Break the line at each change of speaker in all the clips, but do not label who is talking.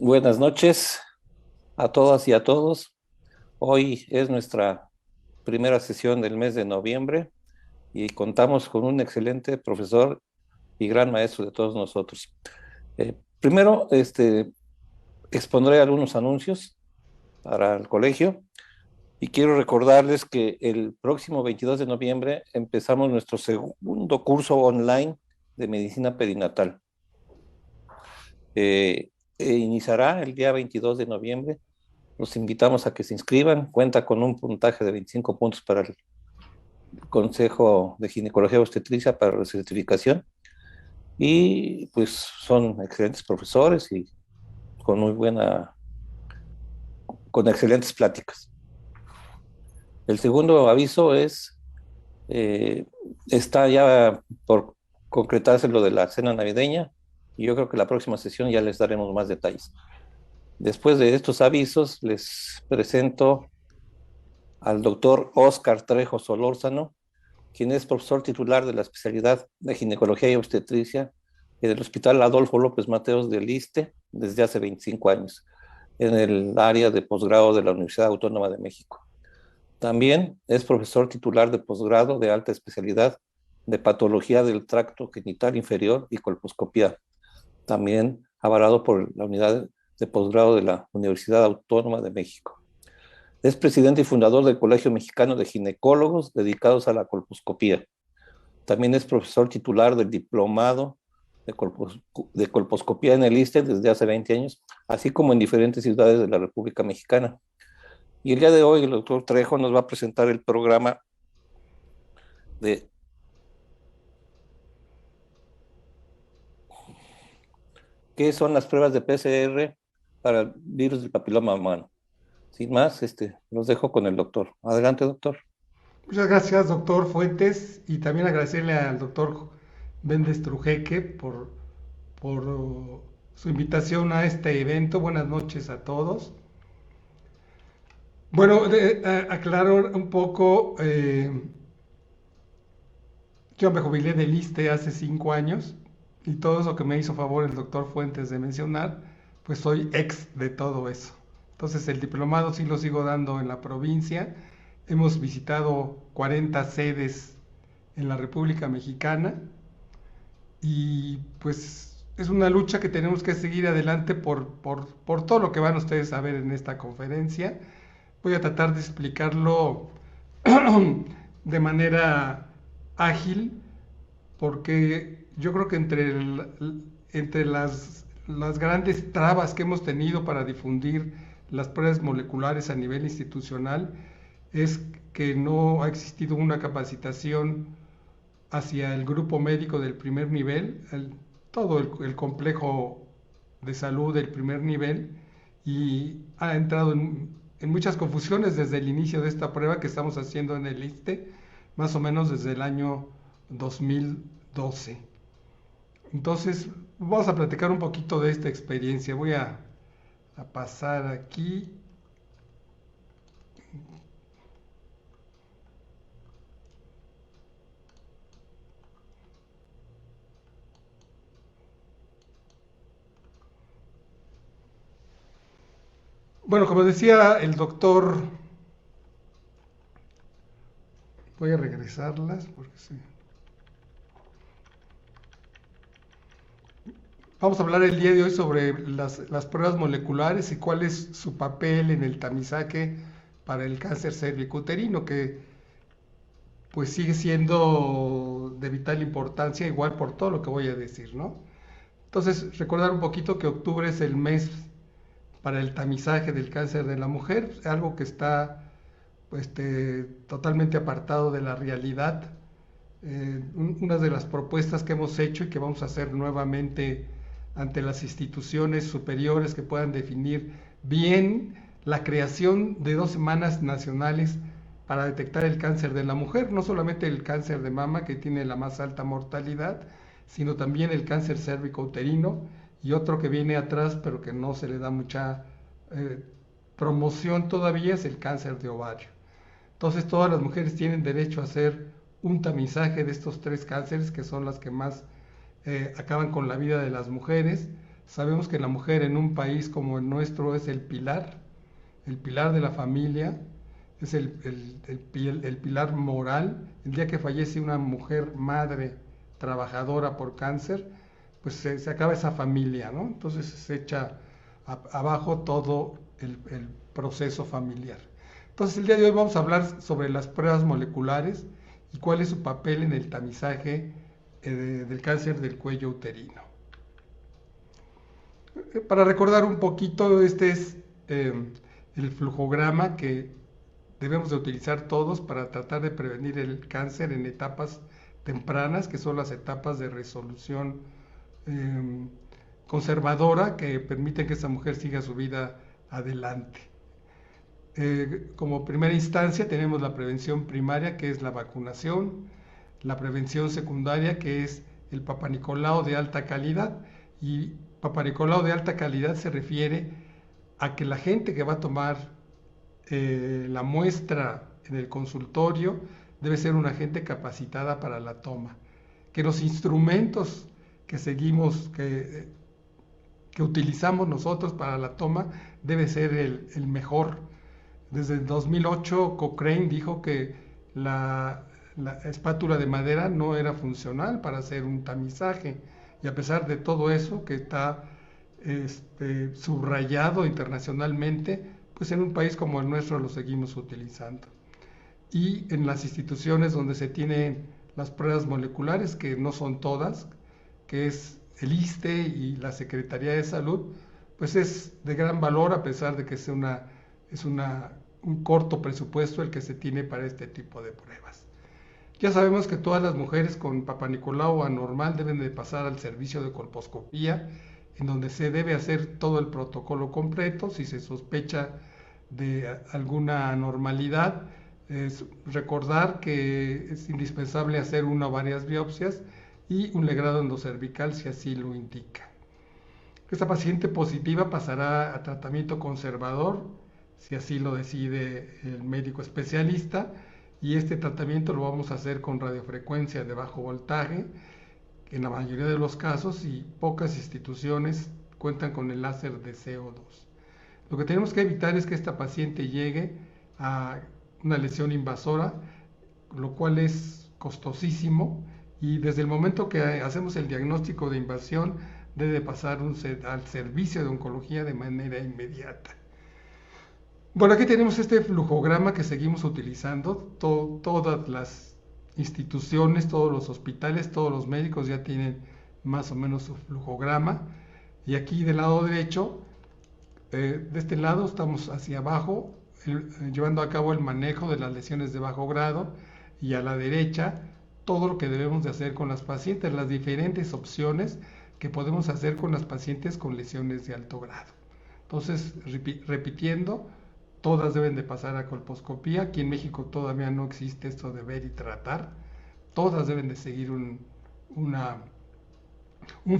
Buenas noches a todas y a todos. Hoy es nuestra primera sesión del mes de noviembre y contamos con un excelente profesor y gran maestro de todos nosotros. Primero, expondré algunos anuncios para el colegio y quiero recordarles que el próximo 22 de noviembre empezamos nuestro segundo curso online de medicina perinatal. Iniciará el día 22 de noviembre. Los invitamos a que se inscriban. Cuenta con un puntaje de 25 puntos para el Consejo de Ginecología y Obstetricia para la certificación. Y pues son excelentes profesores y con muy buena, con excelentes pláticas. El segundo aviso es, eh, está ya por concretarse lo de la cena navideña y yo creo que la próxima sesión ya les daremos más detalles. Después de estos avisos, les presento al doctor Óscar Trejo Solórzano, quien es profesor titular de la especialidad de ginecología y obstetricia en el Hospital Adolfo López Mateos del ISSSTE desde hace 25 años, en el área de posgrado de la Universidad Autónoma de México. También es profesor titular de posgrado de alta especialidad de patología del tracto genital inferior y colposcopía, también avalado por la unidad de posgrado de la Universidad Autónoma de México. Es presidente y fundador del Colegio Mexicano de Ginecólogos dedicados a la colposcopía. También es profesor titular del diplomado de colposcopía en el ISSSTE desde hace 20 años, así como en diferentes ciudades de la República Mexicana. Y el día de hoy el doctor Trejo nos va a presentar el programa de qué son las pruebas de PCR para el virus del papiloma humano. Sin más, los dejo con el doctor. Adelante, doctor.
Muchas gracias, doctor Fuentes, y también agradecerle al doctor Méndez Trujeque por su invitación a este evento. Buenas noches a todos. Bueno, aclaro un poco, yo me jubilé del ISSSTE hace 5 años y todo eso que me hizo favor el doctor Fuentes de mencionar, pues soy ex de todo eso. Entonces el diplomado sí lo sigo dando en la provincia. Hemos visitado 40 sedes en la República Mexicana y pues es una lucha que tenemos que seguir adelante por todo lo que van ustedes a ver en esta conferencia. Voy a tratar de explicarlo de manera ágil porque yo creo que entre las grandes trabas que hemos tenido para difundir las pruebas moleculares a nivel institucional es que no ha existido una capacitación hacia el grupo médico del primer nivel, todo el complejo de salud del primer nivel, y ha entrado en muchas confusiones desde el inicio de esta prueba que estamos haciendo en el ISSSTE, más o menos desde el año 2012. Entonces, vamos a platicar un poquito de esta experiencia. Voy a pasar aquí. Bueno, como decía el doctor, voy a regresarlas porque sí. Vamos a hablar el día de hoy sobre las pruebas moleculares y cuál es su papel en el tamizaje para el cáncer cervicuterino, que pues sigue siendo de vital importancia, igual por todo lo que voy a decir, ¿no? Entonces, recordar un poquito que octubre es el mes para el tamizaje del cáncer de la mujer, algo que está pues, totalmente apartado de la realidad. Una de las propuestas que hemos hecho y que vamos a hacer nuevamente ante las instituciones superiores que puedan definir bien la creación de 2 semanas nacionales para detectar el cáncer de la mujer, no solamente el cáncer de mama que tiene la más alta mortalidad, sino también el cáncer cérvico-uterino y otro que viene atrás pero que no se le da mucha eh, promoción todavía es el cáncer de ovario. Entonces todas las mujeres tienen derecho a hacer un tamizaje de estos 3 cánceres que son las que más acaban con la vida de las mujeres, Sabemos que la mujer en un país como el nuestro es el pilar de la familia, es el pilar moral. El día que fallece una mujer madre trabajadora por cáncer, pues se acaba esa familia, ¿no? Entonces se echa abajo todo el proceso familiar. Entonces el día de hoy vamos a hablar sobre las pruebas moleculares y cuál es su papel en el tamizaje del cáncer del cuello uterino. Para recordar un poquito, este es el flujograma que debemos de utilizar todos para tratar de prevenir el cáncer en etapas tempranas, que son las etapas de resolución conservadora que permiten que esa mujer siga su vida adelante. Como primera instancia tenemos la prevención primaria, que es la vacunación, la prevención secundaria, que es el Papa Nicolau de alta calidad, y Papa Nicolau de alta calidad se refiere a que la gente que va a tomar la muestra en el consultorio debe ser una gente capacitada para la toma, que los instrumentos que seguimos, que utilizamos nosotros para la toma, debe ser el mejor. Desde el 2008 Cochrane dijo que la espátula de madera no era funcional para hacer un tamizaje, y a pesar de todo eso que está subrayado internacionalmente, pues en un país como el nuestro lo seguimos utilizando. Y en las instituciones donde se tienen las pruebas moleculares, que no son todas, que es el ISSSTE y la Secretaría de Salud, pues es de gran valor, a pesar de que es un corto presupuesto el que se tiene para este tipo de pruebas. Ya sabemos que todas las mujeres con Papa Nicolau anormal deben de pasar al servicio de colposcopía, en donde se debe hacer todo el protocolo completo. Si se sospecha de alguna anormalidad, es recordar que es indispensable hacer una o varias biopsias y un legrado endocervical si así lo indica. Esta paciente positiva pasará a tratamiento conservador, si así lo decide el médico especialista, y este tratamiento lo vamos a hacer con radiofrecuencia de bajo voltaje, en la mayoría de los casos, y pocas instituciones cuentan con el láser de CO2. Lo que tenemos que evitar es que esta paciente llegue a una lesión invasora, lo cual es costosísimo, y desde el momento que hacemos el diagnóstico de invasión debe pasar al servicio de oncología de manera inmediata. Bueno, aquí tenemos este flujograma que seguimos utilizando. Todas las instituciones, todos los hospitales, todos los médicos ya tienen más o menos su flujograma. Y aquí del lado derecho, de este lado estamos hacia abajo, llevando a cabo el manejo de las lesiones de bajo grado, y a la derecha todo lo que debemos de hacer con las pacientes, las diferentes opciones que podemos hacer con las pacientes con lesiones de alto grado. Entonces, repitiendo, todas deben de pasar a colposcopía. Aquí en México todavía no existe esto de ver y tratar. Todas deben de seguir un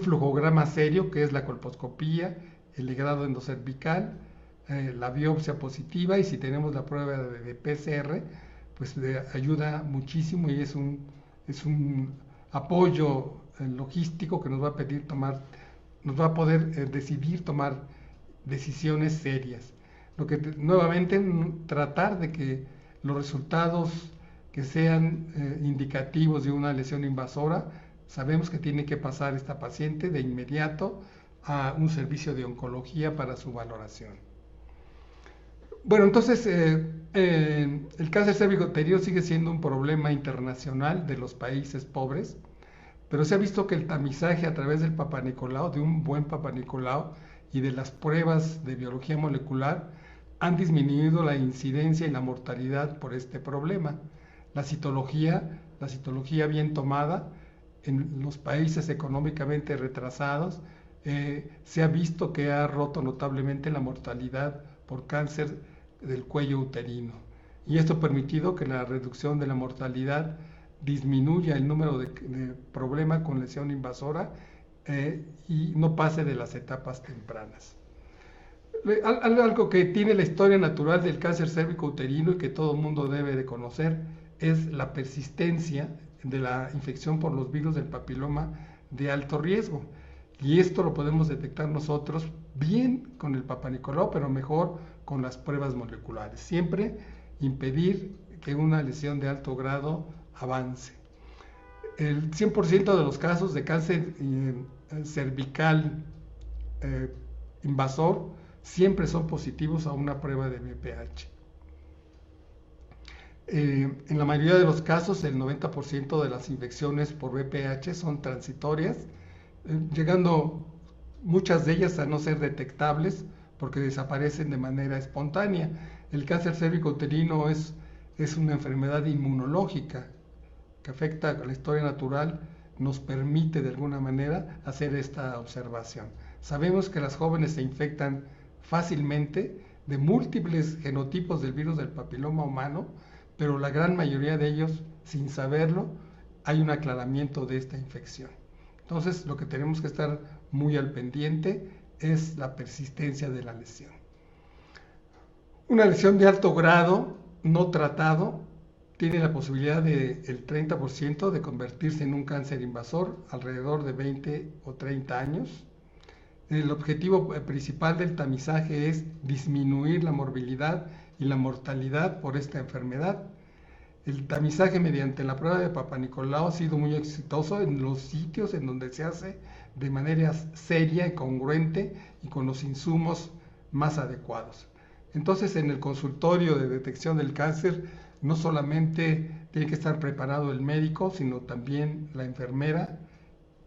flujograma serio, que es la colposcopía, el legrado endocervical, la biopsia positiva, y si tenemos la prueba de PCR, pues ayuda muchísimo, y es un apoyo logístico que nos va a poder decidir tomar decisiones serias. Lo que nuevamente tratar de que los resultados que sean indicativos de una lesión invasora, sabemos que tiene que pasar esta paciente de inmediato a un servicio de oncología para su valoración. Bueno, entonces el cáncer cervicuterino sigue siendo un problema internacional de los países pobres, pero se ha visto que el tamizaje a través del Papa Nicolau, de un buen Papa Nicolau, y de las pruebas de biología molecular han disminuido la incidencia y la mortalidad por este problema. La citología bien tomada en los países económicamente retrasados, se ha visto que ha roto notablemente la mortalidad por cáncer del cuello uterino. Y esto ha permitido que la reducción de la mortalidad disminuya el número de problemas con lesión invasora y no pase de las etapas tempranas. Algo que tiene la historia natural del cáncer cérvico-uterino y que todo el mundo debe de conocer es la persistencia de la infección por los virus del papiloma de alto riesgo. Y esto lo podemos detectar nosotros bien con el Papa Nicolau, pero mejor con las pruebas moleculares. Siempre impedir que una lesión de alto grado avance. El 100% de los casos de cáncer cervical invasor siempre son positivos a una prueba de BPH. En la mayoría de los casos, el 90% de las infecciones por VPH son transitorias, llegando muchas de ellas a no ser detectables porque desaparecen de manera espontánea. El cáncer cérvico-uterino es una enfermedad inmunológica que afecta a la historia natural, nos permite de alguna manera hacer esta observación. Sabemos que las jóvenes se infectan fácilmente de múltiples genotipos del virus del papiloma humano, pero la gran mayoría de ellos, sin saberlo, hay un aclaramiento de esta infección. Entonces, lo que tenemos que estar muy al pendiente es la persistencia de la lesión. Una lesión de alto grado no tratado tiene la posibilidad del 30% de convertirse en un cáncer invasor alrededor de 20 o 30 años. El objetivo principal del tamizaje es disminuir la morbilidad y la mortalidad por esta enfermedad. El tamizaje mediante la prueba de Papa Nicolau ha sido muy exitoso en los sitios en donde se hace de manera seria y congruente y con los insumos más adecuados. Entonces, en el consultorio de detección del cáncer, no solamente tiene que estar preparado el médico, sino también la enfermera,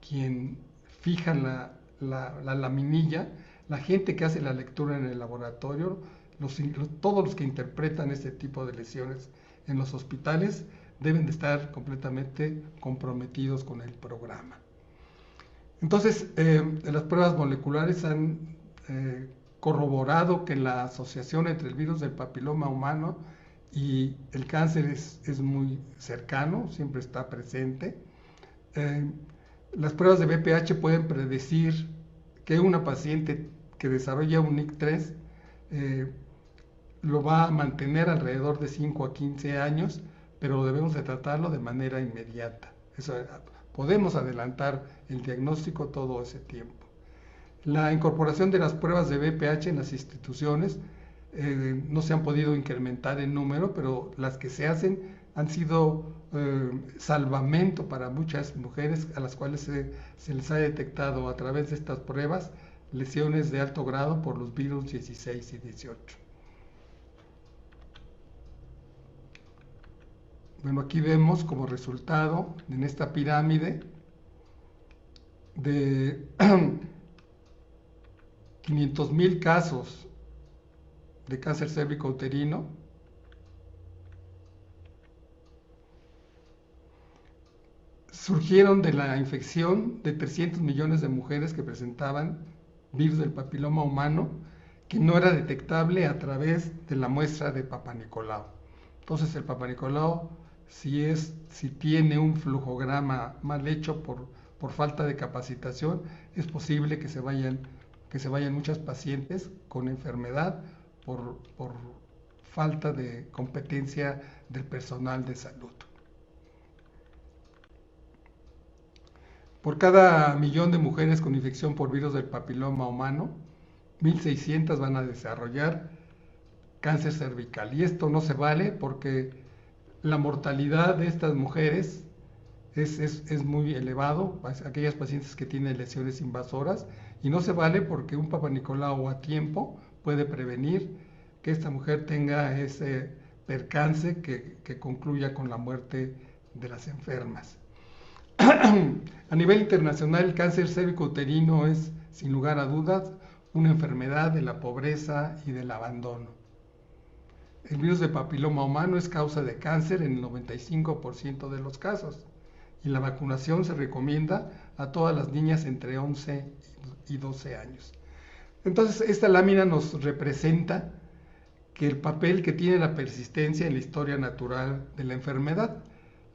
quien fija la laminilla, la gente que hace la lectura en el laboratorio, todos los que interpretan este tipo de lesiones en los hospitales deben de estar completamente comprometidos con el programa. Entonces, las pruebas moleculares han corroborado que la asociación entre el virus del papiloma humano y el cáncer es muy cercano, siempre está presente. Las pruebas de BPH pueden predecir que una paciente que desarrolla un NIC3 lo va a mantener alrededor de 5 a 15 años, pero debemos de tratarlo de manera inmediata. Podemos adelantar el diagnóstico todo ese tiempo. La incorporación de las pruebas de BPH en las instituciones no se han podido incrementar en número, pero las que se hacen han sido salvamento para muchas mujeres a las cuales se les ha detectado a través de estas pruebas lesiones de alto grado por los virus 16 y 18. Bueno, aquí vemos como resultado en esta pirámide de 500,000 casos de cáncer cérvico-uterino, surgieron de la infección de 300 millones de mujeres que presentaban virus del papiloma humano, que no era detectable a través de la muestra de Papa Nicolau. Entonces el Papa Nicolau, si tiene un flujograma mal hecho por falta de capacitación, es posible que se vayan muchas pacientes con enfermedad por falta de competencia del personal de salud. Por cada 1,000,000 de mujeres con infección por virus del papiloma humano, 1,600 van a desarrollar cáncer cervical. Y esto no se vale porque la mortalidad de estas mujeres es muy elevado, aquellas pacientes que tienen lesiones invasoras, y no se vale porque un Papa Nicolau a tiempo puede prevenir que esta mujer tenga ese percance que concluya con la muerte de las enfermas. A nivel internacional, el cáncer cérvico-uterino es, sin lugar a dudas, una enfermedad de la pobreza y del abandono. El virus de papiloma humano es causa de cáncer en el 95% de los casos y la vacunación se recomienda a todas las niñas entre 11 y 12 años. Entonces, esta lámina nos representa que el papel que tiene la persistencia en la historia natural de la enfermedad.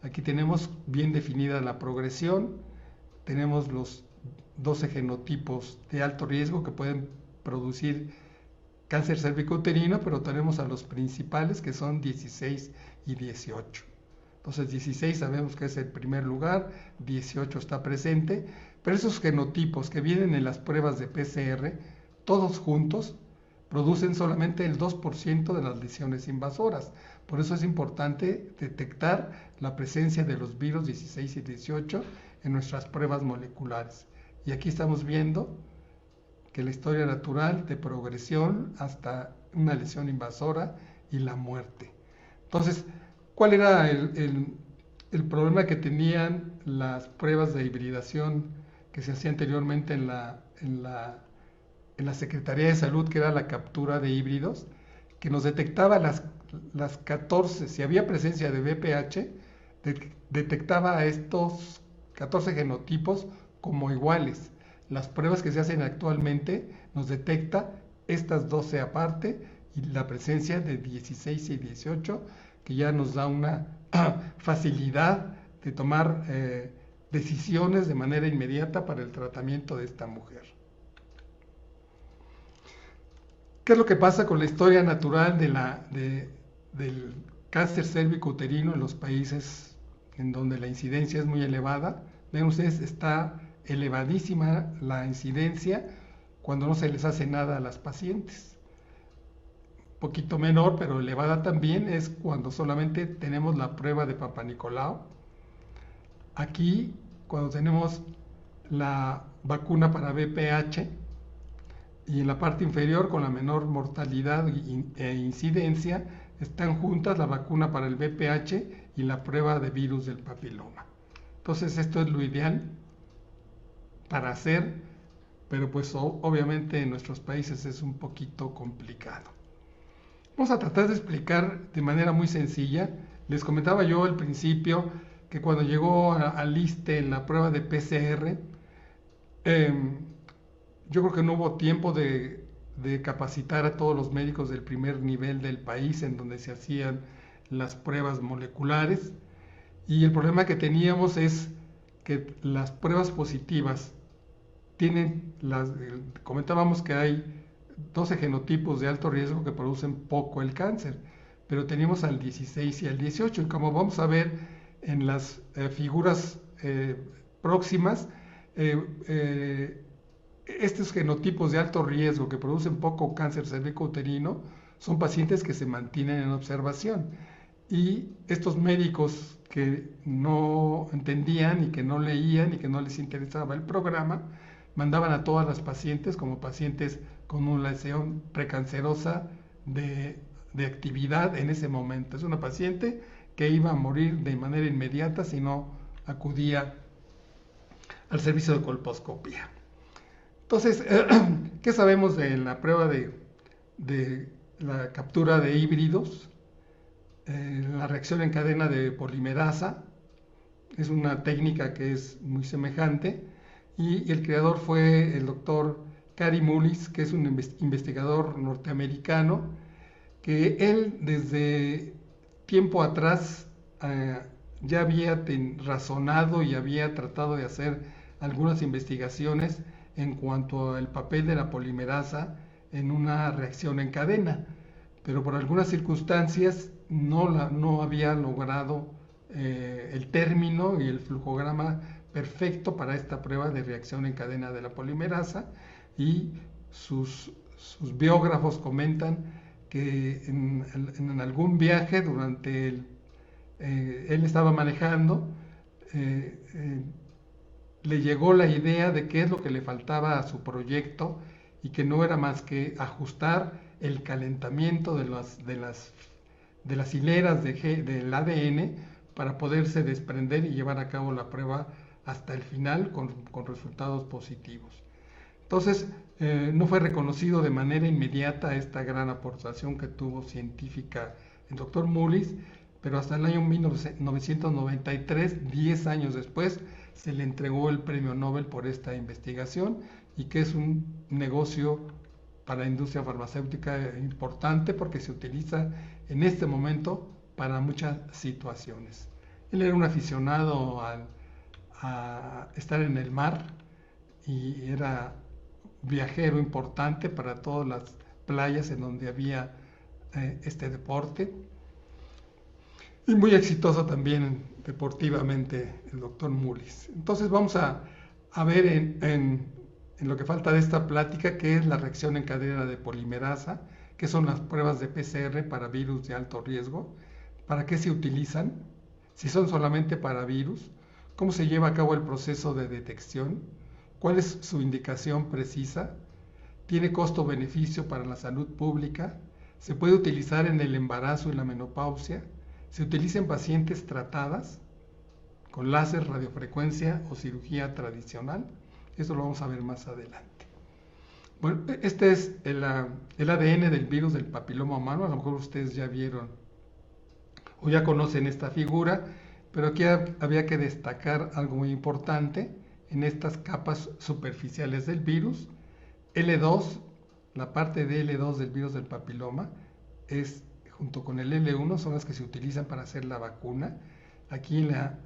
Aquí tenemos bien definida la progresión, tenemos los 12 genotipos de alto riesgo que pueden producir cáncer cérvico-uterino, pero tenemos a los principales que son 16 y 18. Entonces 16 sabemos que es el primer lugar, 18 está presente, pero esos genotipos que vienen en las pruebas de PCR, todos juntos, producen solamente el 2% de las lesiones invasoras. Por eso es importante detectar la presencia de los virus 16 y 18 en nuestras pruebas moleculares. Y aquí estamos viendo que la historia natural de progresión hasta una lesión invasora y la muerte. Entonces, ¿cuál era el problema que tenían las pruebas de hibridación que se hacía anteriormente en la Secretaría de Salud, que era la captura de híbridos, que nos detectaba las 14, si había presencia de VPH, detectaba a estos 14 genotipos como iguales? Las pruebas que se hacen actualmente nos detecta estas 12 aparte y la presencia de 16 y 18, que ya nos da una facilidad de tomar decisiones de manera inmediata para el tratamiento de esta mujer. ¿Qué es lo que pasa con la historia natural del cáncer cérvico-uterino en los países en donde la incidencia es muy elevada? Ven ustedes, está elevadísima la incidencia cuando no se les hace nada a las pacientes. Poquito menor, pero elevada también, es cuando solamente tenemos la prueba de Papa Nicolau. Aquí, cuando tenemos la vacuna para VPH, y en la parte inferior, con la menor mortalidad e incidencia, están juntas la vacuna para el VPH y la prueba de virus del papiloma. Entonces esto es lo ideal para hacer, pero pues obviamente en nuestros países es un poquito complicado. Vamos a tratar de explicar de manera muy sencilla. Les comentaba yo al principio que cuando llegó al ISSSTE en la prueba de PCR, yo creo que no hubo tiempo de capacitar a todos los médicos del primer nivel del país en donde se hacían las pruebas moleculares, y el problema que teníamos es que las pruebas positivas comentábamos que hay 12 genotipos de alto riesgo que producen poco el cáncer, pero teníamos al 16 y al 18, y como vamos a ver en las figuras próximas, estos genotipos de alto riesgo que producen poco cáncer cervicouterino son pacientes que se mantienen en observación, y estos médicos que no entendían y que no leían y que no les interesaba el programa mandaban a todas las pacientes como pacientes con una lesión precancerosa de actividad en ese momento. Es una paciente que iba a morir de manera inmediata si no acudía al servicio de colposcopía. Entonces, ¿qué sabemos de la prueba de la captura de híbridos? La reacción en cadena de polimerasa es una técnica que es muy semejante, y el creador fue el doctor Kary Mullis, que es un investigador norteamericano, que él desde tiempo atrás ya había razonado y había tratado de hacer algunas investigaciones en cuanto al papel de la polimerasa en una reacción en cadena, pero por algunas circunstancias no había logrado el término y el flujograma perfecto para esta prueba de reacción en cadena de la polimerasa, y sus biógrafos comentan que en algún viaje durante él estaba manejando, le llegó la idea de qué es lo que le faltaba a su proyecto, y que no era más que ajustar el calentamiento de las hileras del ADN para poderse desprender y llevar a cabo la prueba hasta el final con resultados positivos. Entonces, no fue reconocido de manera inmediata esta gran aportación que tuvo científica el doctor Mullis, pero hasta el año 1993, 10 años después, se le entregó el premio Nobel por esta investigación, y que es un negocio para la industria farmacéutica importante porque se utiliza en este momento para muchas situaciones. Él era un aficionado a estar en el mar y era viajero importante para todas las playas en donde había este deporte. y muy exitoso también deportivamente el doctor Mullis. Entonces vamos a ver en lo que falta de esta plática qué es la reacción en cadena de polimerasa, qué son las pruebas de PCR para virus de alto riesgo, para qué se utilizan, si son solamente para virus, cómo se lleva a cabo el proceso de detección, cuál es su indicación precisa, tiene costo-beneficio para la salud pública, se puede utilizar en el embarazo y la menopausia, se utiliza en pacientes tratadas con láser, radiofrecuencia o cirugía tradicional. Eso lo vamos a ver más adelante. Bueno, este es el ADN del virus del papiloma humano. A lo mejor ustedes ya vieron o ya conocen esta figura, pero aquí había que destacar algo muy importante en estas capas superficiales del virus. L2, la parte de L2 del virus del papiloma, es junto con el L1 son las que se utilizan para hacer la vacuna. Aquí en la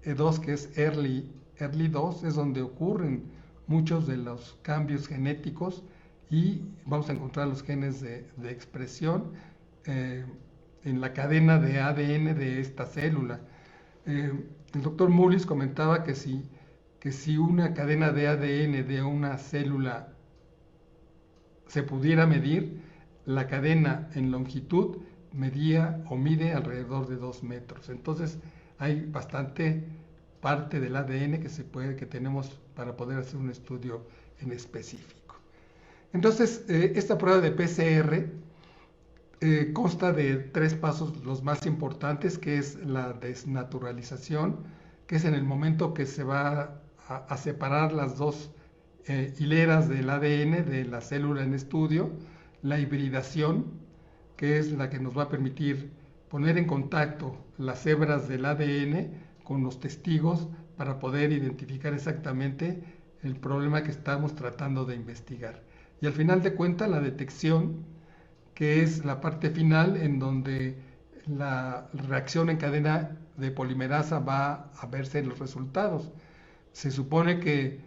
E2, que es early 2, es donde ocurren muchos de los cambios genéticos y vamos a encontrar los genes de expresión en la cadena de ADN de esta célula. El doctor Mullis comentaba que si una cadena de ADN de una célula se pudiera medir, la cadena en longitud medía o mide alrededor de 2 metros. Entonces hay bastante parte del ADN que tenemos para poder hacer un estudio en específico. Entonces, esta prueba de PCR consta de 3 pasos los más importantes, que es la desnaturalización, que es en el momento que se va a separar las dos hileras del ADN de la célula en estudio, la hibridación, que es la que nos va a permitir poner en contacto las hebras del ADN con los testigos para poder identificar exactamente el problema que estamos tratando de investigar. Y al final de cuentas, la detección, que es la parte final en donde la reacción en cadena de polimerasa va a verse en los resultados. Se supone que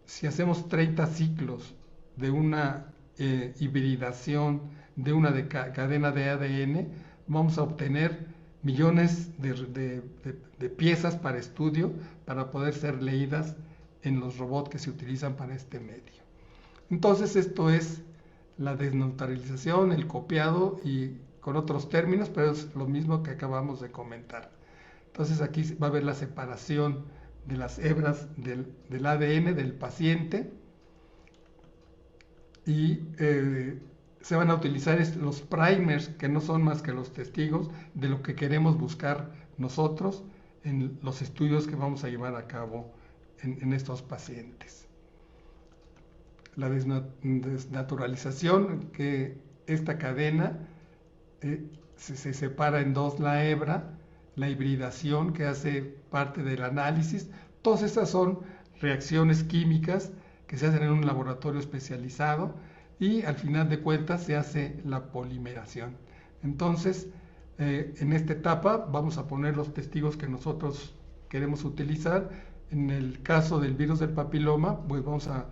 si hacemos 30 ciclos de una hibridación de una cadena de ADN, vamos a obtener millones de piezas para estudio para poder ser leídas en los robots que se utilizan para este medio. Entonces esto es la desnaturalización, el copiado y con otros términos, pero es lo mismo que acabamos de comentar. Entonces aquí va a haber la separación de las hebras del ADN del paciente y se van a utilizar los primers, que no son más que los testigos de lo que queremos buscar nosotros en los estudios que vamos a llevar a cabo en estos pacientes. La desnaturalización, que esta cadena se separa en dos la hebra, la hibridación, que hace parte del análisis. Todas estas son reacciones químicas que se hacen en un laboratorio especializado y al final de cuentas se hace la polimeración. Entonces, en esta etapa vamos a poner los testigos que nosotros queremos utilizar. En el caso del virus del papiloma, pues vamos a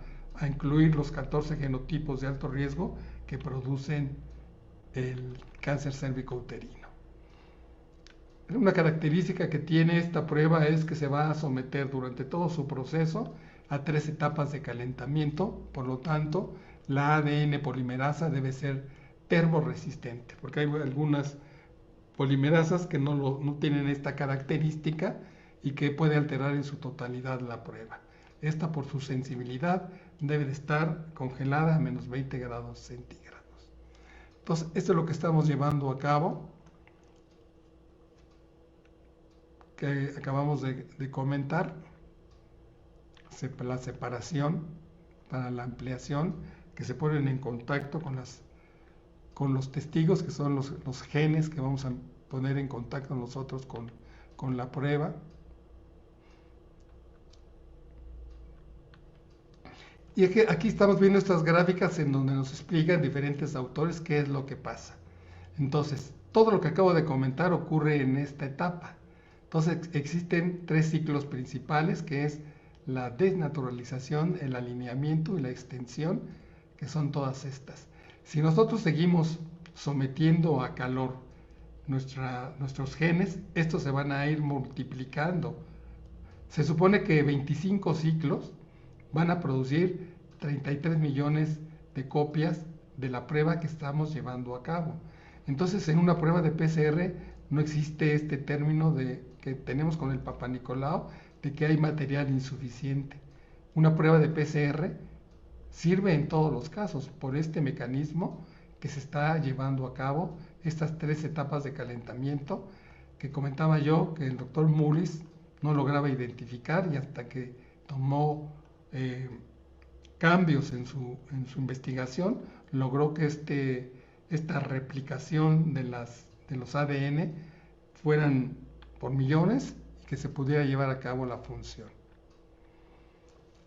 incluir los 14 genotipos de alto riesgo que producen el cáncer cérvico-uterino. Una característica que tiene esta prueba es que se va a someter durante todo su proceso a 3 etapas de calentamiento, por lo tanto, la ADN polimerasa debe ser termoresistente, porque hay algunas polimerasas que no tienen esta característica y que puede alterar en su totalidad la prueba. Esta, por su sensibilidad, debe de estar congelada a menos 20 grados centígrados. Entonces, esto es lo que estamos llevando a cabo, que acabamos de comentar, la separación para la ampliación, que se ponen en contacto con los testigos, que son los genes que vamos a poner en contacto nosotros con la prueba. Y aquí estamos viendo estas gráficas en donde nos explican diferentes autores qué es lo que pasa. Entonces, todo lo que acabo de comentar ocurre en esta etapa. Entonces, existen 3 ciclos principales, que es la desnaturalización, el alineamiento y la extensión, que son todas estas. Si nosotros seguimos sometiendo a calor nuestros genes, estos se van a ir multiplicando. Se supone que 25 ciclos van a producir 33 millones de copias de la prueba que estamos llevando a cabo. Entonces, en una prueba de PCR no existe este término que tenemos con el Papa Nicolau de que hay material insuficiente. Una prueba de PCR sirve en todos los casos por este mecanismo que se está llevando a cabo, estas 3 etapas de calentamiento que comentaba yo que el doctor Mullis no lograba identificar, y hasta que tomó cambios en su investigación, logró que esta replicación de los ADN fueran por millones y que se pudiera llevar a cabo la función.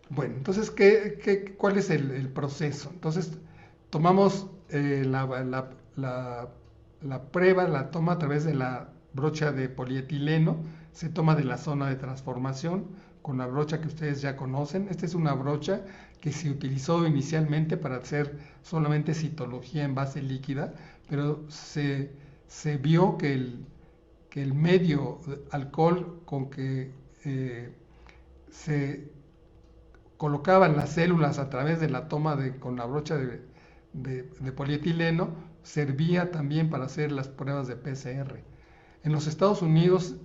Bueno, entonces, ¿cuál es el proceso? Entonces, tomamos la prueba, la toma a través de la brocha de polietileno, se toma de la zona de transformación con la brocha que ustedes ya conocen. Esta es una brocha que se utilizó inicialmente para hacer solamente citología en base líquida, pero se vio que el medio alcohol con que se colocaban las células a través de la toma con la brocha de polietileno servía también para hacer las pruebas de PCR. En los Estados Unidos,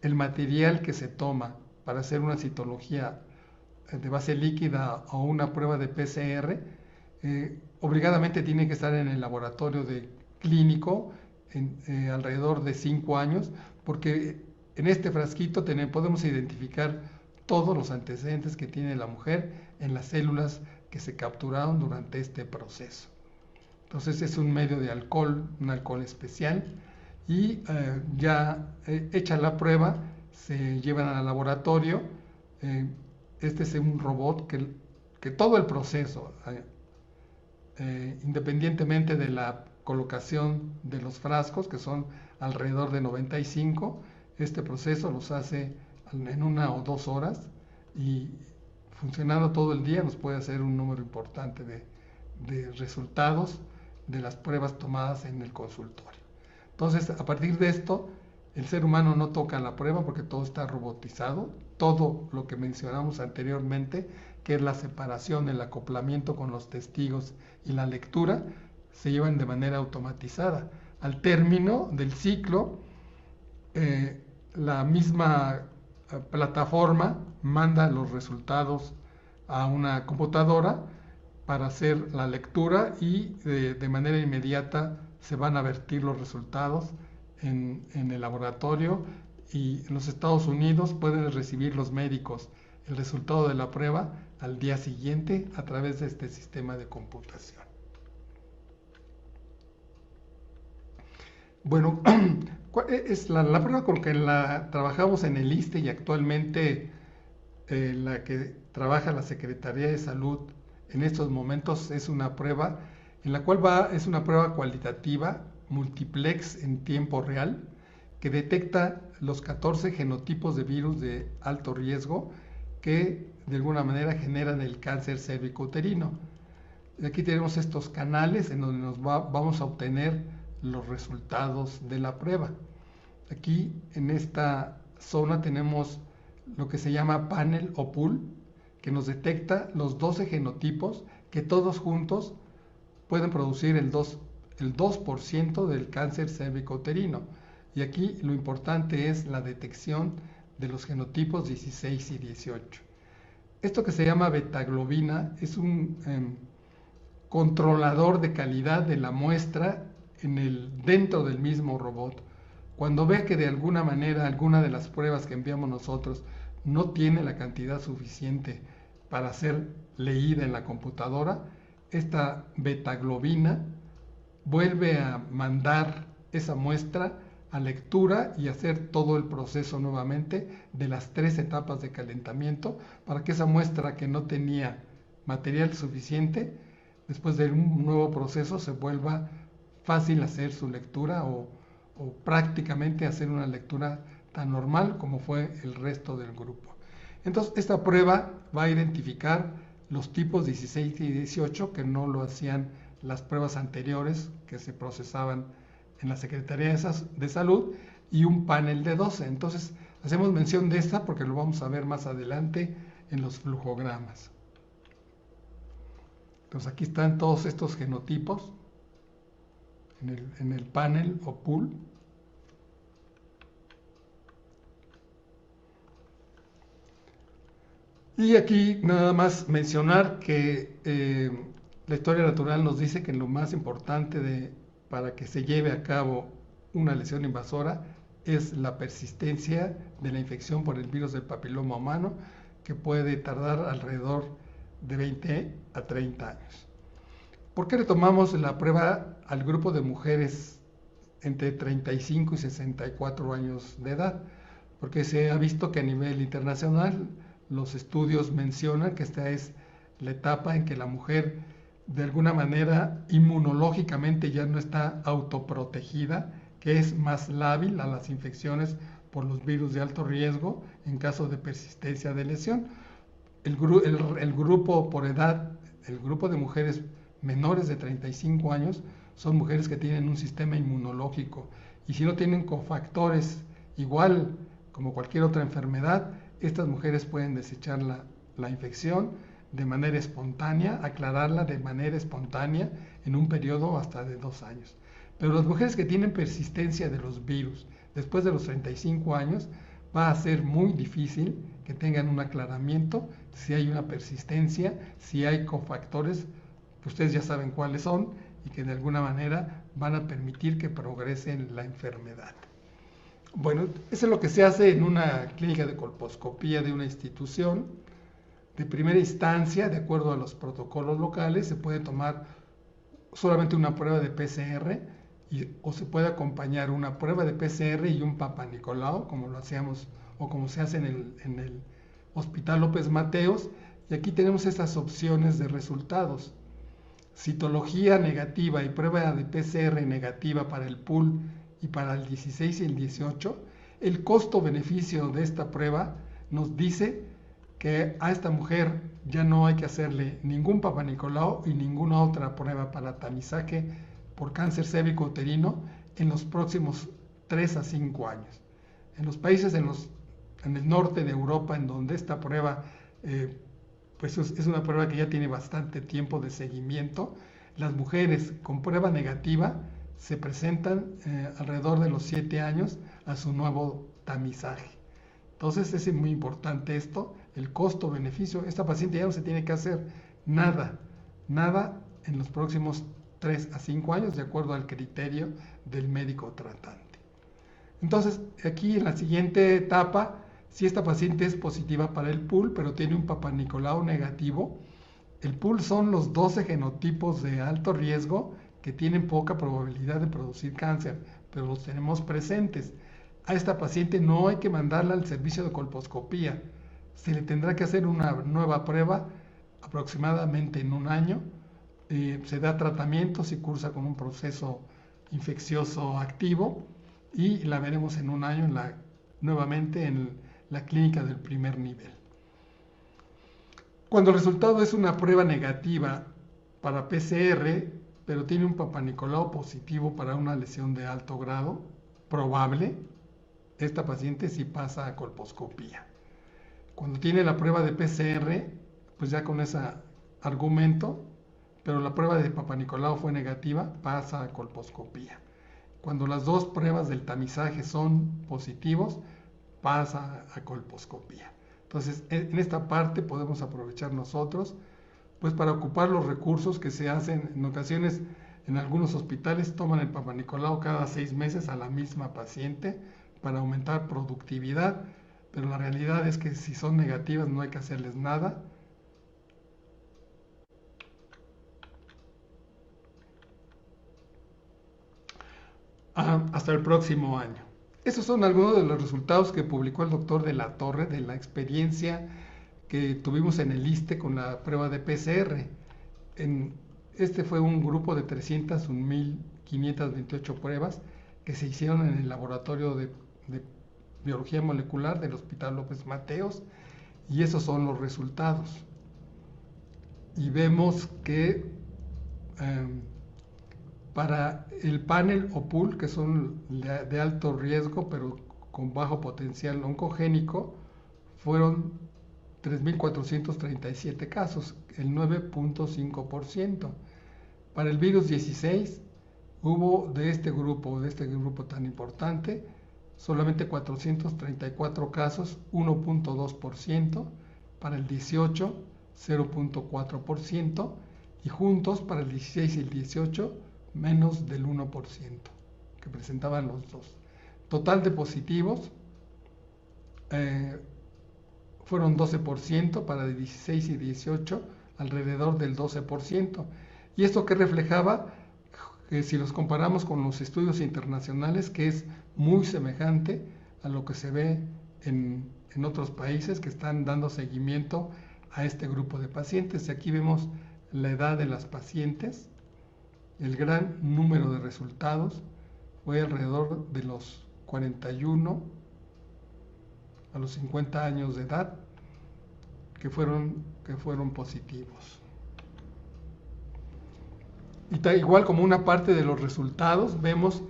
el material que se toma para hacer una citología de base líquida o una prueba de PCR, obligadamente tiene que estar en el laboratorio clínico alrededor de 5 años, porque en este frasquito podemos identificar todos los antecedentes que tiene la mujer en las células que se capturaron durante este proceso. Entonces es un medio de alcohol, un alcohol especial, y ya hecha la prueba, se llevan al laboratorio. Este es un robot que todo el proceso, independientemente de la colocación de los frascos, que son alrededor de 95, este proceso los hace en 1 o 2 horas, y funcionando todo el día nos puede hacer un número importante de resultados de las pruebas tomadas en el consultorio. Entonces, a partir de esto, el ser humano no toca la prueba porque todo está robotizado. Todo lo que mencionamos anteriormente, que es la separación, el acoplamiento con los testigos y la lectura, se llevan de manera automatizada. Al término del ciclo, la misma plataforma manda los resultados a una computadora para hacer la lectura, y de manera inmediata se van a vertir los resultados en el laboratorio, y en los Estados Unidos pueden recibir los médicos el resultado de la prueba al día siguiente a través de este sistema de computación. Bueno, es la prueba con que trabajamos en el ISSSTE, y actualmente la que trabaja la Secretaría de Salud en estos momentos es una prueba en la cual es una prueba cualitativa multiplex en tiempo real que detecta los 14 genotipos de virus de alto riesgo que de alguna manera generan el cáncer cervicouterino. Aquí tenemos estos canales en donde vamos a obtener los resultados de la prueba. Aquí en esta zona tenemos lo que se llama panel o pool, que nos detecta los 12 genotipos que todos juntos pueden producir el 2% del cáncer cervicouterino. Y aquí lo importante es la detección de los genotipos 16 y 18. Esto que se llama betaglobina es un controlador de calidad de la muestra dentro del mismo robot. Cuando ve que de alguna manera alguna de las pruebas que enviamos nosotros no tiene la cantidad suficiente para ser leída en la computadora, esta betaglobina vuelve a mandar esa muestra a lectura y hacer todo el proceso nuevamente de las 3 etapas de calentamiento, para que esa muestra que no tenía material suficiente, después de un nuevo proceso se vuelva fácil hacer su lectura, o prácticamente hacer una lectura tan normal como fue el resto del grupo. Entonces, esta prueba va a identificar los tipos 16 y 18 que no lo hacían las pruebas anteriores que se procesaban en la Secretaría de Salud y un panel de 12. Entonces, hacemos mención de esta porque lo vamos a ver más adelante en los flujogramas. Entonces, aquí están todos estos genotipos en el panel o pool. Y aquí nada más mencionar que la historia natural nos dice que lo más importante para que se lleve a cabo una lesión invasora es la persistencia de la infección por el virus del papiloma humano, que puede tardar alrededor de 20 a 30 años. ¿Por qué le tomamos la prueba al grupo de mujeres entre 35 y 64 años de edad? Porque se ha visto que a nivel internacional los estudios mencionan que esta es la etapa en que la mujer de alguna manera inmunológicamente ya no está autoprotegida, que es más lábil a las infecciones por los virus de alto riesgo en caso de persistencia de lesión. El grupo por edad, el grupo de mujeres menores de 35 años, son mujeres que tienen un sistema inmunológico, y si no tienen cofactores igual como cualquier otra enfermedad, estas mujeres pueden desechar la infección de manera espontánea, aclararla de manera espontánea en un periodo hasta de 2 años. Pero las mujeres que tienen persistencia de los virus después de los 35 años, va a ser muy difícil que tengan un aclaramiento si hay una persistencia, si hay cofactores, que ustedes ya saben cuáles son, y que de alguna manera van a permitir que progrese la enfermedad. Bueno, eso es lo que se hace en una clínica de colposcopía de una institución. De primera instancia, de acuerdo a los protocolos locales, se puede tomar solamente una prueba de PCR o se puede acompañar una prueba de PCR y un Papanicolau, como lo hacíamos o como se hace en el Hospital López Mateos. Y aquí tenemos estas opciones de resultados. Citología negativa y prueba de PCR negativa para el pool y para el 16 y el 18, el costo-beneficio de esta prueba nos dice que a esta mujer ya no hay que hacerle ningún Papanicolau y ninguna otra prueba para tamizaje por cáncer cérvico-uterino en los próximos 3 a 5 años. En los países en el norte de Europa, en donde esta prueba pues es una prueba que ya tiene bastante tiempo de seguimiento, las mujeres con prueba negativa se presentan alrededor de los 7 años a su nuevo tamizaje. Entonces es muy importante esto, el costo-beneficio. Esta paciente ya no se tiene que hacer nada en los próximos 3 a 5 años, de acuerdo al criterio del médico tratante. Entonces, aquí en la siguiente etapa, si esta paciente es positiva para el pool, pero tiene un Papanicolau negativo, el pool son los 12 genotipos de alto riesgo que tienen poca probabilidad de producir cáncer, pero los tenemos presentes. A esta paciente no hay que mandarla al servicio de colposcopía. Se le tendrá que hacer una nueva prueba aproximadamente en 1 año. Se da tratamiento si cursa con un proceso infeccioso activo y la veremos en 1 año nuevamente en la clínica del primer nivel. Cuando el resultado es una prueba negativa para PCR, pero tiene un Papanicolau positivo para una lesión de alto grado, probable, esta paciente sí pasa a colposcopía. Cuando tiene la prueba de PCR, pues ya con ese argumento, pero la prueba de Papanicolau fue negativa, pasa a colposcopía. Cuando las 2 pruebas del tamizaje son positivos, pasa a colposcopía. Entonces, en esta parte podemos aprovechar nosotros, pues para ocupar los recursos que se hacen en ocasiones. En algunos hospitales toman el Papanicolau cada 6 meses a la misma paciente para aumentar productividad, pero la realidad es que si son negativas no hay que hacerles nada. Hasta el próximo año. Esos son algunos de los resultados que publicó el doctor de la Torre de la experiencia que tuvimos en el ISSSTE con la prueba de PCR. Este fue un grupo de 301.528 pruebas que se hicieron en el laboratorio de biología molecular del Hospital López Mateos, y esos son los resultados. Y vemos que Para el panel o pool, que son de alto riesgo pero con bajo potencial oncogénico, fueron 3.437 casos, el 9.5%. Para el virus 16 hubo de este grupo tan importante, solamente 434 casos, 1.2%. Para el 18, 0.4%. Y juntos, para el 16 y el 18, menos del 1%, que presentaban los dos. Total de positivos fueron 12%, para el 16 y 18 alrededor del 12%. ¿Y esto que reflejaba? Que si los comparamos con los estudios internacionales, que es muy semejante a lo que se ve en otros países que están dando seguimiento a este grupo de pacientes. Y aquí vemos la edad de las pacientes. El gran número de resultados fue alrededor de los 41 a los 50 años de edad que fueron positivos. Y igual, como una parte de los resultados, vemos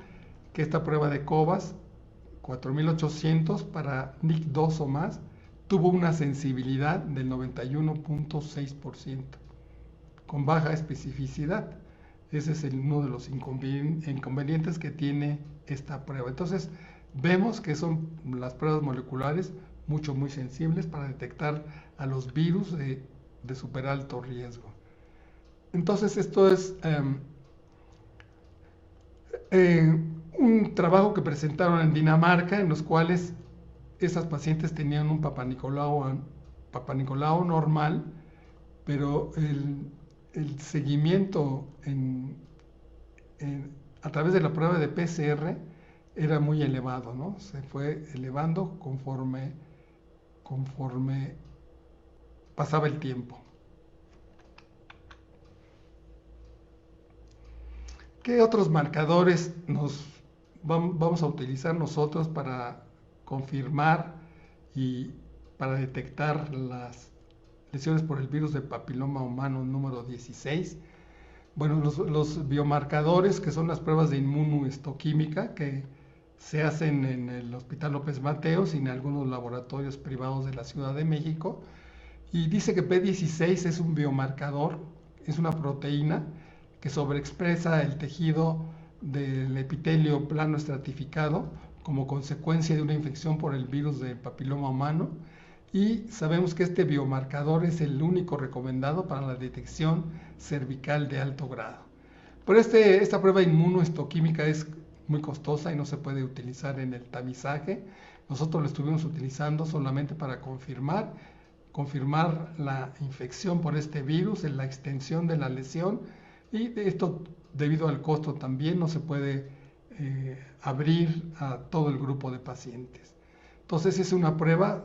que esta prueba de Cobas 4800 para NIC2 o más tuvo una sensibilidad del 91.6% con baja especificidad. Ese es uno de los inconvenientes que tiene esta prueba. Entonces, vemos que son las pruebas moleculares muy sensibles para detectar a los virus de super alto riesgo. Entonces, esto es un trabajo que presentaron en Dinamarca, en los cuales esas pacientes tenían un Papa Nicolau normal, pero el seguimiento a través de la prueba de PCR era muy elevado, ¿no? Se fue elevando conforme pasaba el tiempo. ¿Qué otros marcadores vamos a utilizar nosotros para confirmar y para detectar las lesiones por el virus del papiloma humano número 16? Bueno, los biomarcadores, que son las pruebas de inmunohistoquímica que se hacen en el Hospital López Mateos y en algunos laboratorios privados de la Ciudad de México. Y dice que P16 es un biomarcador, es una proteína que sobreexpresa el tejido del epitelio plano estratificado como consecuencia de una infección por el virus del papiloma humano. Y sabemos que este biomarcador es el único recomendado para la detección cervical de alto grado. Pero esta prueba inmunohistoquímica es muy costosa y no se puede utilizar en el tamizaje. Nosotros lo estuvimos utilizando solamente para confirmar la infección por este virus, en la extensión de la lesión, y esto, debido al costo, también no se puede abrir a todo el grupo de pacientes. Entonces, es una prueba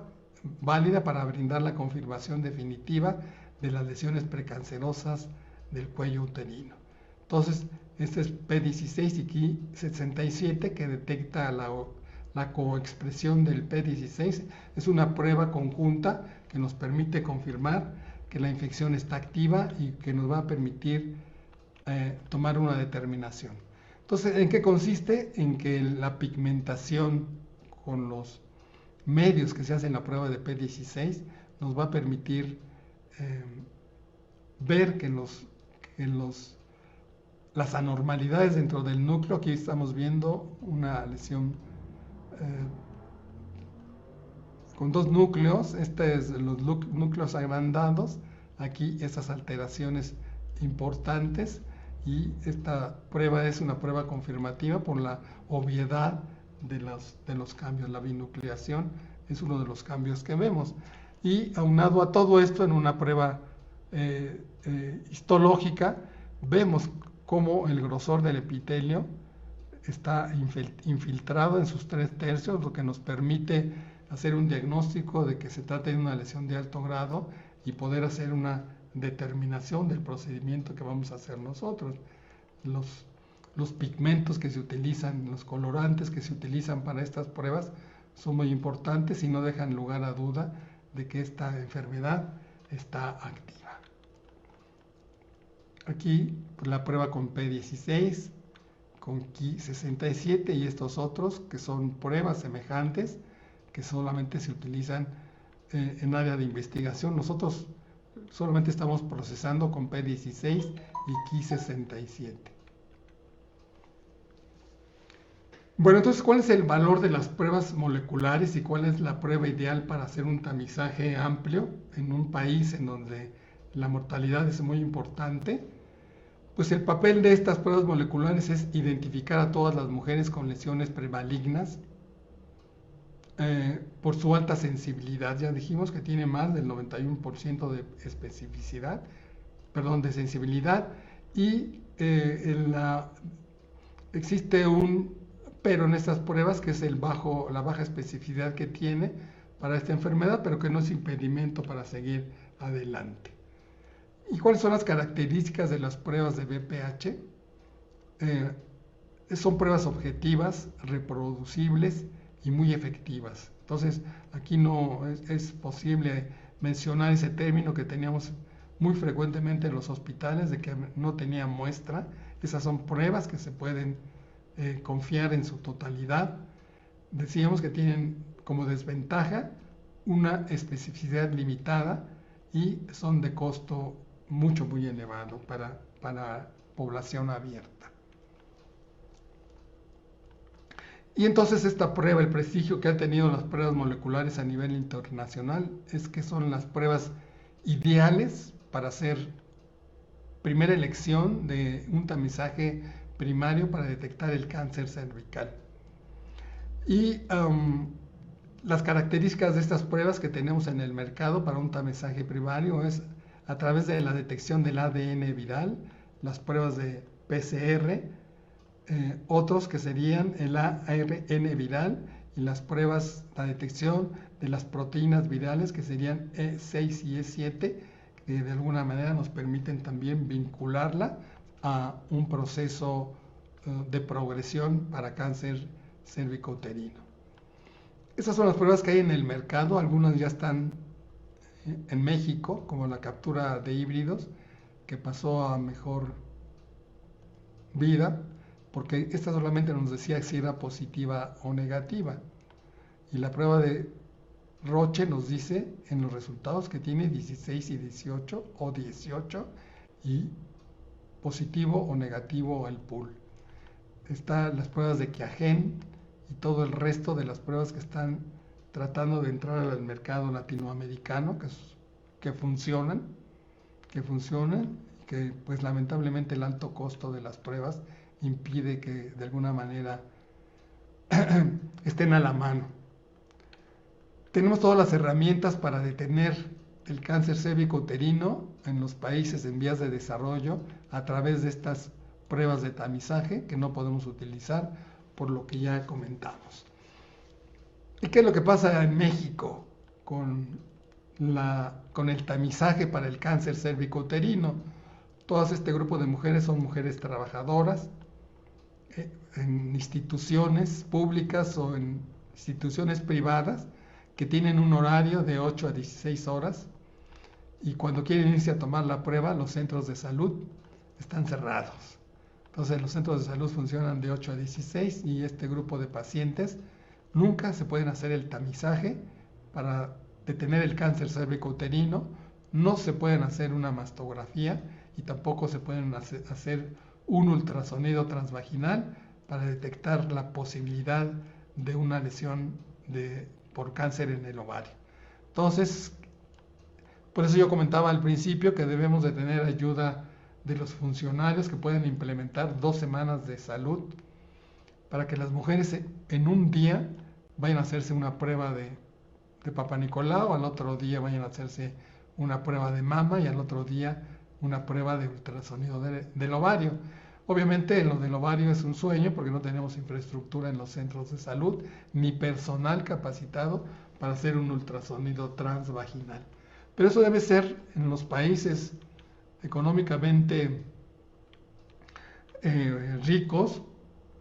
válida para brindar la confirmación definitiva de las lesiones precancerosas del cuello uterino. Entonces, este es P16 y Ki67, que detecta la coexpresión del P16. Es una prueba conjunta que nos permite confirmar que la infección está activa y que nos va a permitir tomar una determinación. Entonces, ¿en qué consiste? En que la pigmentación con los medios que se hacen la prueba de P16 nos va a permitir ver que las anormalidades dentro del núcleo, aquí estamos viendo una lesión con dos núcleos, los núcleos agrandados, aquí esas alteraciones importantes, y esta prueba es una prueba confirmativa por la obviedad de los cambios. La binucleación es uno de los cambios que vemos. Y aunado a todo esto, en una prueba histológica, vemos cómo el grosor del epitelio está infiltrado en sus 3/3, lo que nos permite hacer un diagnóstico de que se trata de una lesión de alto grado y poder hacer una determinación del procedimiento que vamos a hacer nosotros. Los pigmentos que se utilizan, los colorantes que se utilizan para estas pruebas son muy importantes y no dejan lugar a duda de que esta enfermedad está activa. Aquí, pues, la prueba con P16 con Ki 67 y estos otros que son pruebas semejantes que solamente se utilizan en área de investigación. Nosotros solamente estamos procesando con P16 y Ki 67. Bueno, entonces, ¿cuál es el valor de las pruebas moleculares y cuál es la prueba ideal para hacer un tamizaje amplio en un país en donde la mortalidad es muy importante? Pues el papel de estas pruebas moleculares es identificar a todas las mujeres con lesiones premalignas por su alta sensibilidad. Ya dijimos que tiene más del 91% de especificidad, perdón, de sensibilidad, y existe un pero en estas pruebas que es la baja especificidad que tiene para esta enfermedad, pero que no es impedimento para seguir adelante. ¿Y cuáles son las características de las pruebas de BPH? Son pruebas objetivas, reproducibles y muy efectivas. Entonces, aquí no es posible mencionar ese término que teníamos muy frecuentemente en los hospitales de que no tenía muestra. Esas son pruebas que se pueden confiar en su totalidad. Decíamos que tienen como desventaja una especificidad limitada y son de costo muy elevado para población abierta. Y entonces esta prueba, el prestigio que han tenido las pruebas moleculares a nivel internacional es que son las pruebas ideales para hacer primera elección de un tamizaje primario para detectar el cáncer cervical. Y las características de estas pruebas que tenemos en el mercado para un tamizaje primario es a través de la detección del ADN viral, las pruebas de PCR, otros que serían el ARN viral y las pruebas, la detección de las proteínas virales que serían E6 y E7, que de alguna manera nos permiten también vincularla a un proceso de progresión para cáncer cervicouterino. Esas son las pruebas que hay en el mercado, algunas ya están en México, como la captura de híbridos, que pasó a mejor vida, porque esta solamente nos decía si era positiva o negativa. Y la prueba de Roche nos dice en los resultados que tiene 16 y 18 o 18 y positivo o negativo el pool. Están las pruebas de Qiagen y todo el resto de las pruebas que están tratando de entrar al mercado latinoamericano, que funcionan, que pues lamentablemente el alto costo de las pruebas impide que de alguna manera estén a la mano. Tenemos todas las herramientas para detener el cáncer cervicouterino en los países en vías de desarrollo a través de estas pruebas de tamizaje que no podemos utilizar por lo que ya comentamos. ¿Y qué es lo que pasa en México con el tamizaje para el cáncer cervicouterino? Todo este grupo de mujeres son mujeres trabajadoras en instituciones públicas o en instituciones privadas que tienen un horario de 8 a 16 horas y cuando quieren irse a tomar la prueba, los centros de salud están cerrados. Entonces los centros de salud funcionan de 8 a 16 y este grupo de pacientes nunca se pueden hacer el tamizaje para detener el cáncer cervicouterino, no se pueden hacer una mastografía y tampoco se pueden hacer un ultrasonido transvaginal para detectar la posibilidad de una lesión por cáncer en el ovario. Entonces, por eso yo comentaba al principio que debemos de tener ayuda de los funcionarios que pueden implementar 2 semanas de salud para que las mujeres en un día vayan a hacerse una prueba de Papá Nicolau, al otro día vayan a hacerse una prueba de mama y al otro día una prueba de ultrasonido del ovario. Obviamente lo del ovario es un sueño porque no tenemos infraestructura en los centros de salud ni personal capacitado para hacer un ultrasonido transvaginal. Pero eso debe ser en los países económicamente ricos.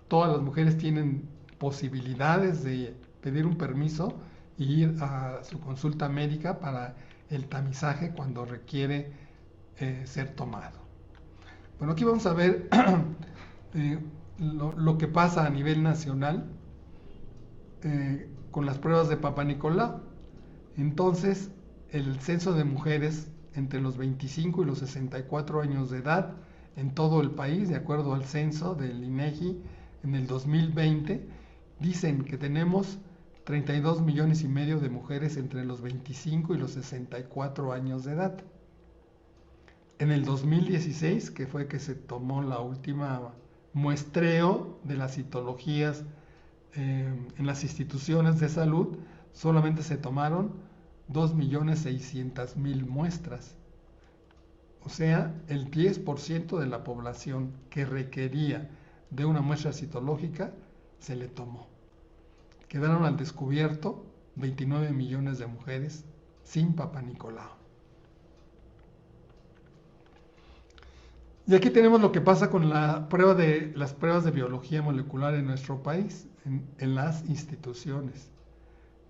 Todas las mujeres tienen posibilidades de pedir un permiso e ir a su consulta médica para el tamizaje cuando requiere ser tomado. Bueno, aquí vamos a ver lo que pasa a nivel nacional con las pruebas de Papá Nicolau. Entonces, el censo de mujeres entre los 25 y los 64 años de edad en todo el país, de acuerdo al censo del INEGI en el 2020, dicen que tenemos 32 millones y medio de mujeres entre los 25 y los 64 años de edad. En el 2016, que fue que se tomó la última muestreo de las citologías en las instituciones de salud, solamente se tomaron 2.600.000 muestras. O sea, el 10% de la población que requería de una muestra citológica se le tomó. Quedaron al descubierto 29 millones de mujeres sin Papá Nicolau. Y aquí tenemos lo que pasa con las pruebas de biología molecular en nuestro país, en las instituciones.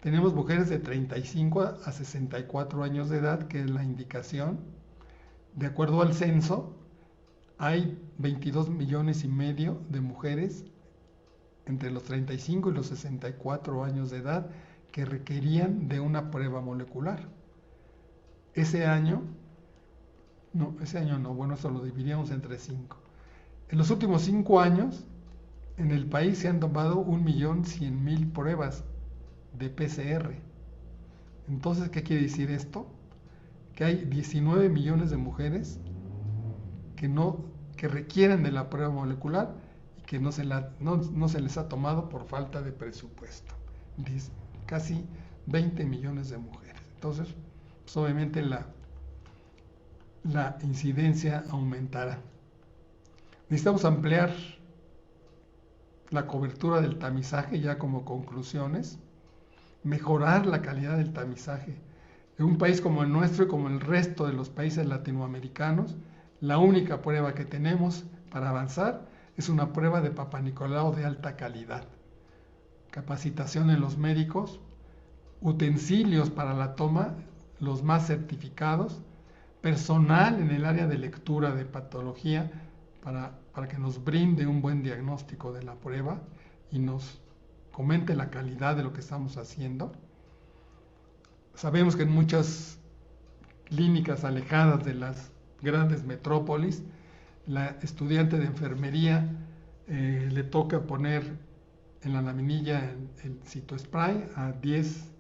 Tenemos mujeres de 35 a 64 años de edad, que es la indicación. De acuerdo al censo, hay 22 millones y medio de mujeres entre los 35 y los 64 años de edad que requerían de una prueba molecular. Ese año no, bueno, eso lo dividíamos entre 5. En los últimos 5 años, en el país se han tomado 1.100.000 pruebas de PCR. Entonces, ¿qué quiere decir esto? Que hay 19 millones de mujeres que requieren de la prueba molecular y que no se les ha tomado por falta de presupuesto. Casi 20 millones de mujeres. Entonces, pues obviamente la incidencia aumentará. Necesitamos ampliar la cobertura del tamizaje ya como conclusiones, mejorar la calidad del tamizaje. En un país como el nuestro y como el resto de los países latinoamericanos, la única prueba que tenemos para avanzar es una prueba de Papá Nicolau de alta calidad. Capacitación en los médicos, utensilios para la toma, los más certificados, personal en el área de lectura de patología para que nos brinde un buen diagnóstico de la prueba y nos comente la calidad de lo que estamos haciendo. Sabemos que en muchas clínicas alejadas de las grandes metrópolis, la estudiante de enfermería le toca poner en la laminilla el citospray a 10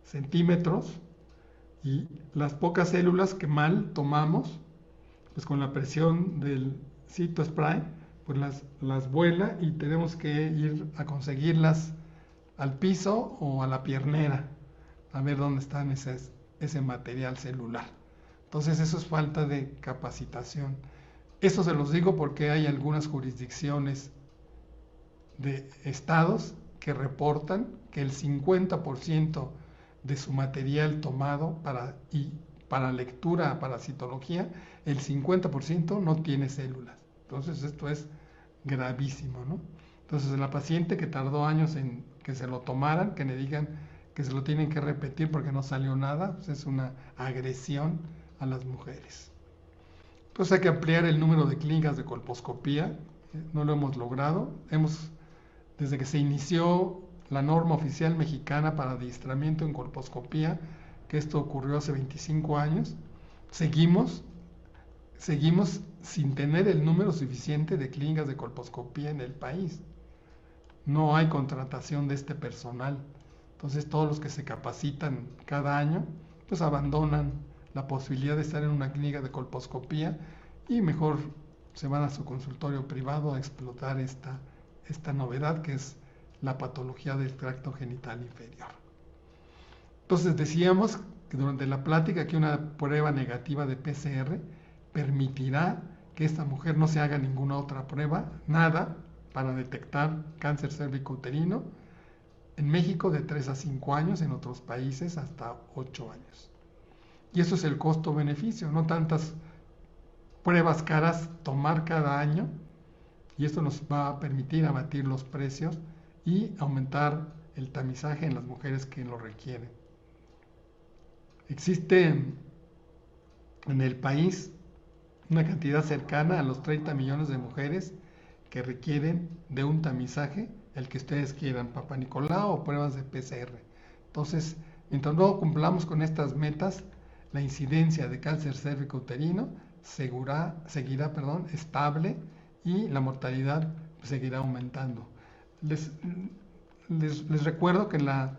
centímetros y las pocas células que mal tomamos, pues con la presión del citospray, pues las vuela y tenemos que ir a conseguirlas al piso o a la piernera a ver dónde está ese material celular. Entonces eso es falta de capacitación. Eso se los digo porque hay algunas jurisdicciones de estados que reportan que el 50% de su material tomado para lectura, para citología, el 50% no tiene células. Entonces esto es gravísimo, ¿no? Entonces la paciente que tardó años en que se lo tomaran, que le digan que se lo tienen que repetir porque no salió nada, pues es una agresión a las mujeres. Entonces hay que ampliar el número de clínicas de colposcopía, no lo hemos logrado. Desde que se inició la norma oficial mexicana para adiestramiento en colposcopía, que esto ocurrió hace 25 años, seguimos sin tener el número suficiente de clínicas de colposcopía en el país. No hay contratación de este personal. Entonces todos los que se capacitan cada año, pues abandonan la posibilidad de estar en una clínica de colposcopía y mejor se van a su consultorio privado a explotar esta novedad que es la patología del tracto genital inferior. Entonces decíamos que durante la plática que una prueba negativa de PCR permitirá que esta mujer no se haga ninguna otra prueba, nada, para detectar cáncer cérvico-uterino. En México de 3 a 5 años, en otros países hasta 8 años. Y eso es el costo-beneficio, no tantas pruebas caras tomar cada año, y esto nos va a permitir abatir los precios y aumentar el tamizaje en las mujeres que lo requieren. Existe en el país una cantidad cercana a los 30 millones de mujeres que requieren de un tamizaje, el que ustedes quieran, Papa Nicolau o pruebas de PCR. Entonces, mientras no cumplamos con estas metas, la incidencia de cáncer cérvico-uterino seguirá estable y la mortalidad seguirá aumentando. Les recuerdo que la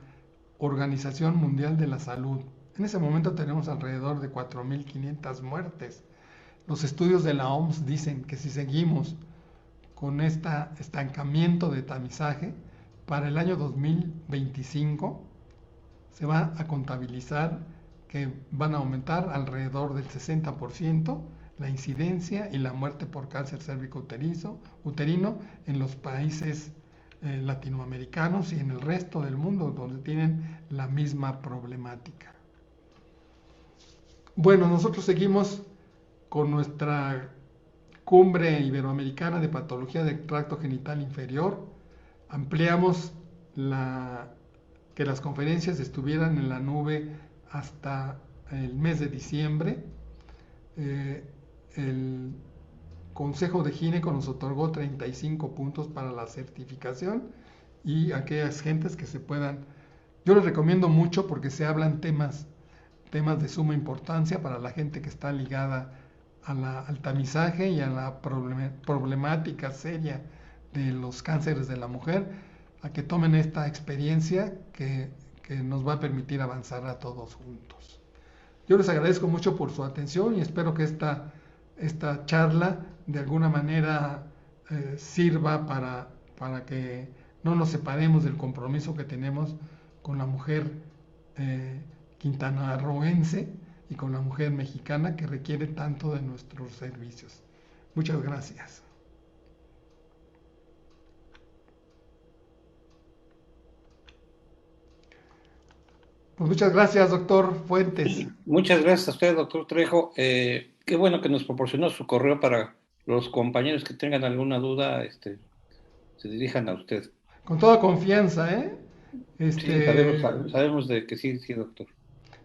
Organización Mundial de la Salud, en ese momento tenemos alrededor de 4.500 muertes. Los estudios de la OMS dicen que si seguimos con este estancamiento de tamizaje, para el año 2025 se va a contabilizar que van a aumentar alrededor del 60% la incidencia y la muerte por cáncer cérvico-uterino en los países latinoamericanos y en el resto del mundo donde tienen la misma problemática. Bueno, nosotros seguimos con nuestra cumbre iberoamericana de patología del tracto genital inferior. Ampliamos que las conferencias estuvieran en la nube hasta el mes de diciembre. El Consejo de Gineco nos otorgó 35 puntos para la certificación y aquellas gentes que se puedan. Yo les recomiendo mucho porque se hablan temas de suma importancia para la gente que está ligada al tamizaje y a la problemática seria de los cánceres de la mujer, a que tomen esta experiencia que nos va a permitir avanzar a todos juntos. Yo les agradezco mucho por su atención y espero que esta charla de alguna manera sirva para que no nos separemos del compromiso que tenemos con la mujer quintanarroense y con la mujer mexicana que requiere tanto de nuestros servicios. Muchas gracias. Pues muchas gracias, doctor Fuentes.
Sí, muchas gracias a usted, doctor Trejo. Qué bueno que nos proporcionó su correo para los compañeros que tengan alguna duda, se dirijan a usted.
Con toda confianza, ¿eh?
Sí, sabemos de que sí, doctor.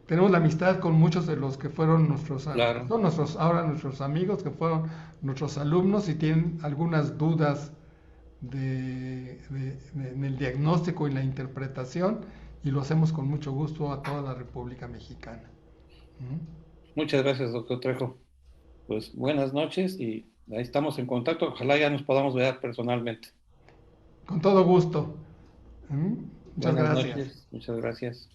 Tenemos la amistad con muchos de los que fueron
Claro.
ahora nuestros amigos, que fueron nuestros alumnos, y tienen algunas dudas en el diagnóstico y la interpretación, y lo hacemos con mucho gusto a toda la República Mexicana.
Muchas gracias, doctor Trejo. Pues buenas noches y ahí estamos en contacto. Ojalá ya nos podamos ver personalmente.
Con todo gusto. Muchas
Buenas
gracias.
noches. Muchas gracias.